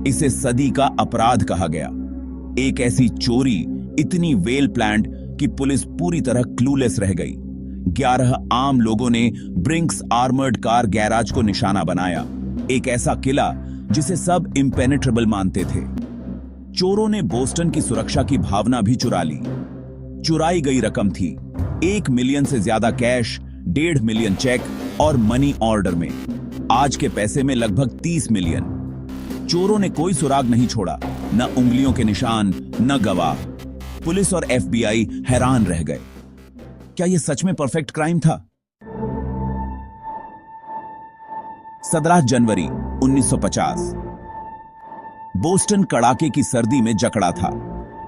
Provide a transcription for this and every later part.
इसे सदी का अपराध कहा गया। एक ऐसी चोरी इतनी वेल प्लान्ड कि पुलिस पूरी तरह क्लूलेस रह गई। 11 आम लोगों ने ब्रिंक्स आर्मर्ड कार गैराज को निशाना बनाया, एक ऐसा किला जिसे सब इम्पेनेट्रेबल मानते थे। चोरों ने बोस्टन की सुरक्षा की भावना भी चुरा ली। चुराई गई रकम थी 1 मिलियन से ज्यादा कैश, 1.5 मिलियन चेक और मनी ऑर्डर में, आज के पैसे में लगभग 30 मिलियन। चोरों ने कोई सुराग नहीं छोड़ा, न उंगलियों के निशान, न गवाह। पुलिस और FBI हैरान रह गए। क्या यह सच में परफेक्ट क्राइम था? 17 जनवरी 1950। बोस्टन कड़ाके की सर्दी में जकड़ा था।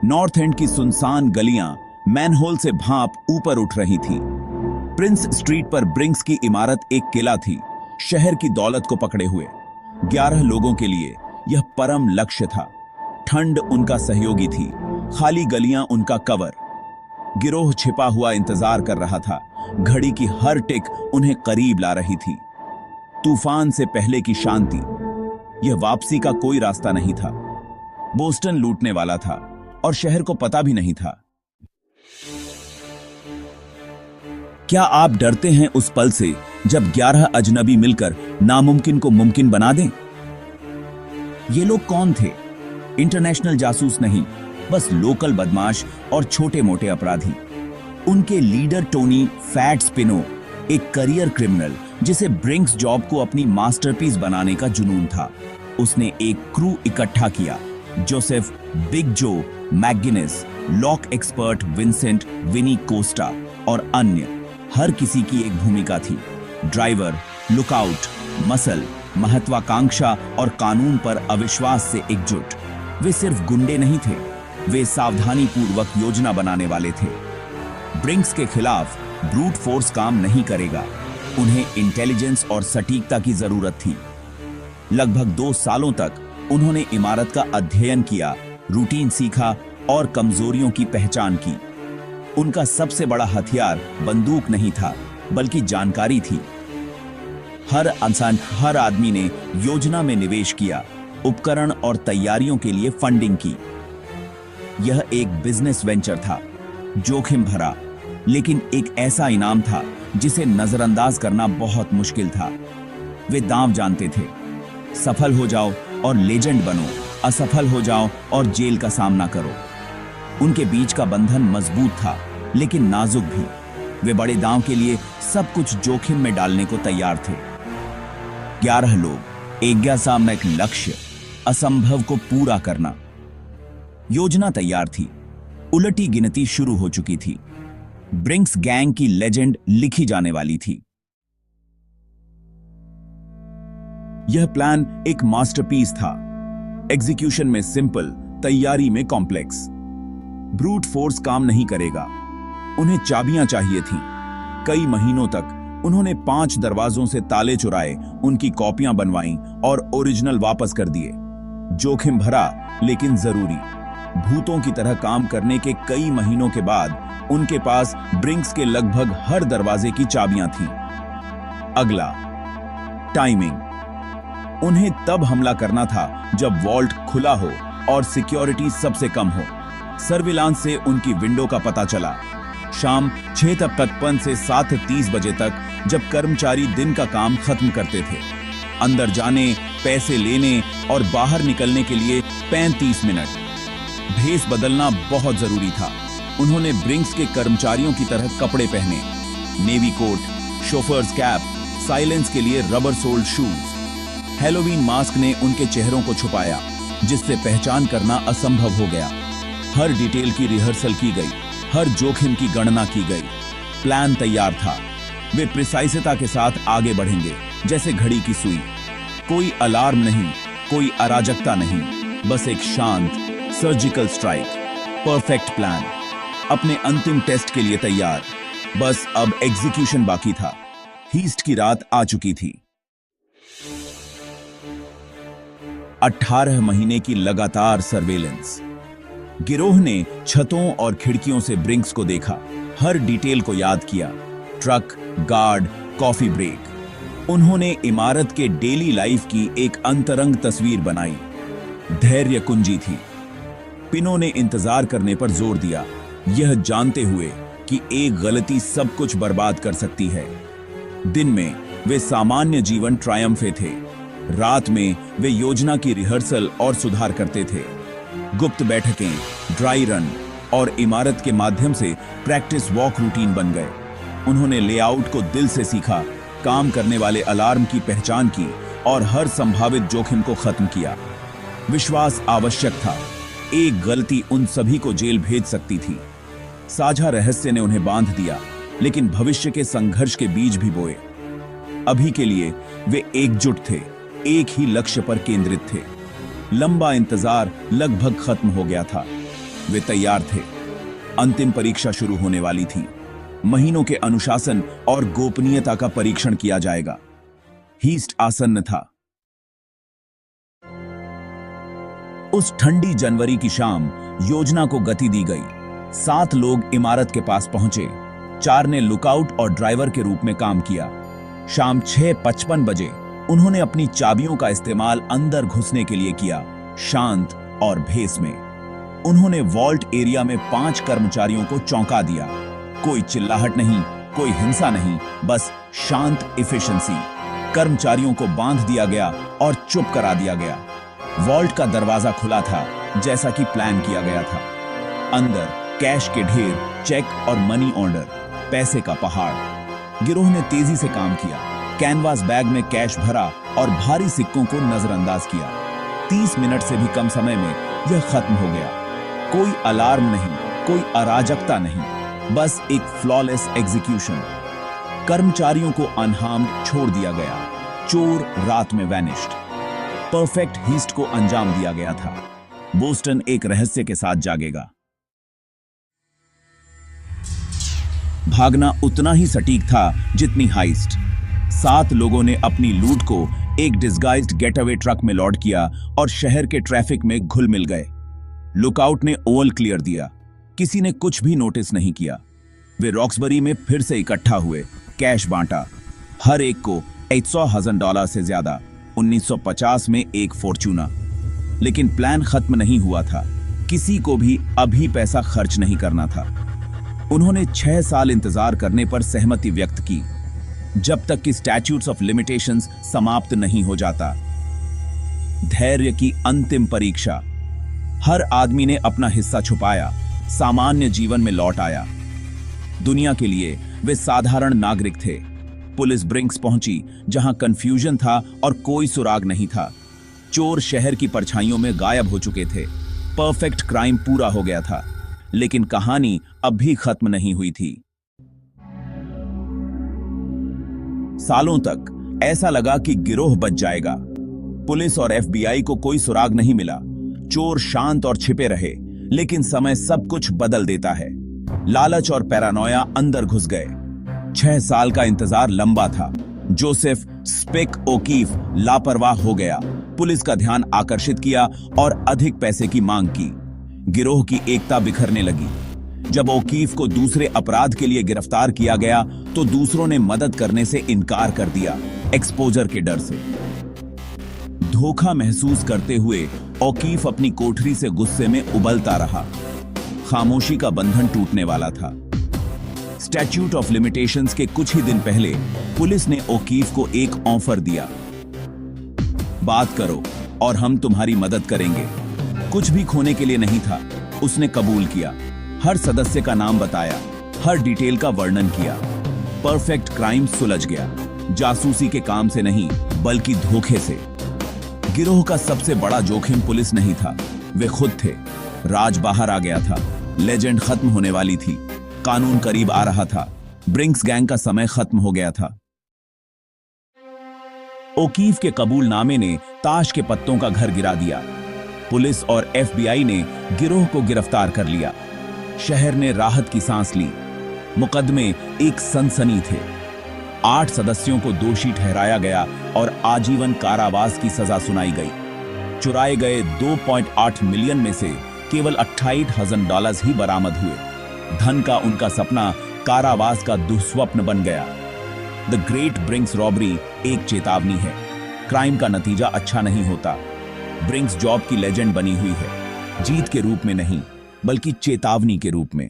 नॉर्थ एंड की सुनसान गलियां मैनहोल से भाप ऊपर उठ रही थी। प्रिंस स्ट्रीट पर ब्रिंक्स की इमारत एक किला थी, शहर की दौलत को पकड़े हुए। 11 लोगों के लिए यह परम लक्ष्य था। ठंड उनका सहयोगी थी, खाली गलियां उनका कवर। गिरोह छिपा हुआ इंतजार कर रहा था, घड़ी की हर टिक उन्हें करीब ला रही थी। तूफान से पहले की शांति, यह वापसी का कोई रास्ता नहीं था। बोस्टन लूटने वाला था और शहर को पता भी नहीं था। क्या आप डरते हैं उस पल से जब 11 अजनबी मिलकर नामुमकिन को मुमकिन बना दें? ये लोग कौन थे? इंटरनेशनल जासूस नहीं, बस लोकल बदमाश और छोटे मोटे अपराधी। उनके लीडर टोनी फैट स्पिनो एक करियर क्रिमिनल जिसे ब्रिंक्स जॉब को अपनी मास्टरपीस बनाने का जुनून था। उसने एक क्रू इकट्ठा किया, जोसेफ बिग जो मैकगिनेस, लॉक एक्सपर्ट विंसेंट विनी कोस्टा और अन्य। हर किसी की एक भूमिका थी, ड्राइवर, लुकआउट, मसल, महत्वाकांक्षा और कानून पर अविश्वास से एकजुट। वे सिर्फ गुंडे नहीं थे, वे सावधानी पूर्वक योजना बनाने वाले थे। ब्रिंक्स के खिलाफ ब्रूट फोर्स काम नहीं करेगा, उन्हें इंटेलिजेंस और सटीकता की जरूरत थी। लगभग 2 सालों तक उन्होंने इमारत का अध्ययन किया, रूटीन सीखा और कमजोरियों की पहचान की। उनका सबसे बड़ा हथियार बंदूक नहीं था, बल्कि जानकारी थी। हर आदमी ने योजना में निवेश किया, उपकरण और तैयारियों के लिए फंडिंग की। यह एक बिजनेस वेंचर था, जोखिम भरा, लेकिन एक ऐसा इनाम था जिसे नजरअंदाज करना बहुत मुश्किल था। वे दांव जानते थे, सफल हो जाओ और लेजेंड बनो, असफल हो जाओ और जेल का सामना करो। उनके बीच का बंधन मजबूत था, लेकिन नाजुक भी। वे बड़े दांव के लिए सब कुछ जोखिम में डालने को तैयार थे। 11 लोग, एक सामने एक लक्ष्य, असंभव को पूरा करना। योजना तैयार थी, उलटी गिनती शुरू हो चुकी थी। ब्रिंक्स गैंग की लेजेंड लिखी जाने वाली थी। यह प्लान एक मास्टरपीस था, एग्जीक्यूशन में सिंपल, तैयारी में कॉम्प्लेक्स। ब्रूट फोर्स काम नहीं करेगा, उन्हें चाबियां चाहिए थीं। कई महीनों तक उन्होंने 5 दरवाजों से ताले चुराए, उनकी कॉपियां बनवाईं और ओरिजिनल वापस कर दिए। जोखिम भरा लेकिन जरूरी। भूतों की तरह काम करने के कई महीनों के बाद उनके पास ब्रिंक्स के लगभग हर दरवाजे की चाबियां थीं। अगला, टाइमिंग। उन्हें तब हमला करना था जब वॉल्ट खुला हो और सिक्योरिटी सबसे कम हो। सर्विलांस से उनकी विंडो का पता चला। शाम 6:55 से 7:30 बजे तक, जब कर्मचारी दिन का काम खत्म करते थे। अंदर जाने, पैसे लेने और बाहर निकलने के लिए 35 मिनट। भेस बदलना बहुत जरूरी था। उन्होंने ब्रिंक्स के कर्मचारियों की तरह कपड़े पहने, नेवी कोट, शोफर्स कैप, साइलेंस के लिए rubber sold shoes. Halloween mask ने उनके चेहरों को छुपाया, जिससे पहचान करना असंभव हो गया। हर डिटेल की रिहर्सल की गई, हर जोखिम की गणना की गई। प्लान तैयार था, वे प्रिसाइसता के साथ आगे बढ़ेंगे, जैसे घड़ी की सुई। कोई अलार्म नहीं, कोई अराजकता नहीं, बस एक शांत सर्जिकल स्ट्राइक। परफेक्ट प्लान, अपने अंतिम टेस्ट के लिए तैयार। बस अब एग्जीक्यूशन बाकी था। हीस्ट की रात आ चुकी थी। 18 महीने की लगातार सर्वेलेंस। गिरोह ने छतों और खिड़कियों से ब्रिंक्स को देखा, हर डिटेल को याद किया। Truck, guard, coffee break. उन्होंने इमारत के डेली लाइफ की एक अंतरंग तस्वीर बनाई। धैर्य कुंजी थी। पिनो ने इंतजार करने पर जोर दिया, यह जानते हुए कि एक गलती सब कुछ बर्बाद कर सकती है। दिन में वे सामान्य जीवन ट्रायम्फे थे, रात में वे योजना की रिहर्सल और सुधार करते थे। गुप्त बैठकें, ड्राई रन और इमारत के माध्यम से प्रैक्टिस वॉक रूटीन बन गए। उन्होंने लेआउट को दिल से सीखा, काम करने वाले अलार्म की पहचान की और हर संभावित जोखिम को खत्म किया। विश्वास आवश्यक था, एक गलती उन सभी को जेल भेज सकती थी। साझा रहस्य ने उन्हें बांध दिया, लेकिन भविष्य के संघर्ष के बीज भी बोए। अभी के लिए वे एकजुट थे, एक ही लक्ष्य पर केंद्रित थे। लंबा इंतजार लगभग खत्म हो गया था। वे तैयार थे। अंतिम परीक्षा शुरू होने वाली थी। महीनों के अनुशासन और गोपनीयता का परीक्षण किया जाएगा। हीस्ट आसन्न था। उस ठंडी जनवरी की शाम योजना को गति दी गई। 7 लोग इमारत के पास पहुंचे। 4 ने लुकआउट और ड्राइवर के रूप में काम किया। शाम 6:55 बजे उन्होंने अपनी चाबियों का इस्तेमाल अंदर घुसने के लिए किया, शांत और भेस में। उन्होंने वॉल्ट एरिया में 5 कर्मचारियों को चौंका दिया। कोई चिल्लाहट नहीं, कोई हिंसा नहीं, बस शांत एफिशिएंसी। कर्मचारियों को बांध दिया गया और चुप करा दिया गया। वॉल्ट का दरवाजा खुला था, जैसा कि प्लान किया गया था। अंदर कैश के ढेर, चेक और मनी ऑर्डर, पैसे का पहाड़। गिरोह ने तेजी से काम किया। कैनवास बैग में कैश भरा और भारी सिक्कों को नजरअंदाज किया। 30 मिनट से भी कम समय में यह खत्म हो गया। कोई अलार्म नहीं, कोई अराजकता नहीं, बस एक फ्लॉलेस एग्जीक्यूशन। कर्मचारियों को अनहार्म्ड छोड़ दिया गया। चोर रात में वैनिश्ड। परफेक्ट हीस्ट को अंजाम दिया गया था। बोस्टन एक रहस्य के साथ जागेगा। भागना उतना ही सटीक था जितनी हाइस्ट। 7 लोगों ने अपनी लूट को एक डिस्गाइज्ड गेटअवे ट्रक में लोड किया और शहर के ट्रैफिक में घुल मिल गए। लुकआउट ने ओवल क्लियर दिया। किसी ने कुछ भी नोटिस नहीं किया। वे रॉक्सबरी में फिर से इकट्ठा हुए, कैश बांटा। हर एक को $800,000 से ज्यादा। 1950 में एक फॉर्च्यूना। लेकिन प्लान खत्म नहीं हुआ था। किसी को भी अभी पैसा खर्च नहीं करना था। उन्होंने 6 साल इंतजार करने पर सहमति व्यक्त की, जब तक कि स्टैट्यूट्स ऑफ लिमिटेशंस समाप्त नहीं हो जाता। धैर्य की अंतिम परीक्षा। हर आदमी ने अपना हिस्सा छुपाया, सामान्य जीवन में लौट आया। दुनिया के लिए वे साधारण नागरिक थे। पुलिस ब्रिंक्स पहुंची, जहां कंफ्यूजन था और कोई सुराग नहीं था। चोर शहर की परछाइयों में गायब हो चुके थे। परफेक्ट क्राइम पूरा हो गया था, लेकिन कहानी अब भी खत्म नहीं हुई थी। सालों तक ऐसा लगा कि गिरोह बच जाएगा। पुलिस और FBI को कोई सुराग नहीं मिला। चोर शांत और छिपे रहे, लेकिन समय सब कुछ बदल देता है। लालच और पैरानोया अंदर घुस गए। 6 साल का इंतजार लंबा था। जोसेफ स्पिक ओकीफ लापरवाह हो गया। पुलिस का ध्यान आकर्षित किया और अधिक पैसे की मांग की। गिरोह की एकता बिखरने लगी। जब ओकीफ को दूसरे अपराध के लिए गिरफ्तार किया गया तो दूसरों ने मदद करने से इनकार कर दिया, एक्सपोजर के डर से। धोखा महसूस करते हुए ओकीफ अपनी कोठरी से गुस्से में उबलता रहा। खामोशी का बंधन टूटने वाला था। स्टैट्यूट ऑफ लिमिटेशंस के कुछ ही दिन पहले पुलिस ने ओकीफ को एक ऑफर दिया, बात करो और हम तुम्हारी मदद करेंगे। कुछ भी खोने के लिए नहीं था। उसने कबूल किया। हर सदस्य का नाम बताया, हर डिटेल का वर्णन किया। परफेक्ट क्राइम सुलझ गया। जासूसी के काम से नहीं, बल्कि धोखे से। गिरोह का सबसे बड़ा जोखिम पुलिस नहीं था, वे खुद थे। राज बाहर आ गया था। लेजेंड खत्म होने वाली थी। कानून करीब आ रहा था। ब्रिंक्स गैंग का समय खत्म हो गया था। ओकीफ के कबूलनामे ने ताश के पत्तों का घर गिरा दिया। पुलिस और FBI ने गिरोह को गिरफ्तार कर लिया। शहर ने राहत की सांस ली। मुकदमे एक सनसनी थे। 8 सदस्यों को दोषी ठहराया गया और आजीवन कारावास की सजा सुनाई गई। चुराए गए 2.8 मिलियन में से केवल $28,000 ही बरामद हुए। धन का उनका सपना कारावास का दुस्वप्न बन गया। द ग्रेट ब्रिंक्स रॉबरी एक चेतावनी है। क्राइम का नतीजा अच्छा नहीं होता। ब्रिंक्स जॉब की लेजेंड बनी हुई है, जीत के रूप में नहीं बल्कि चेतावनी के रूप में।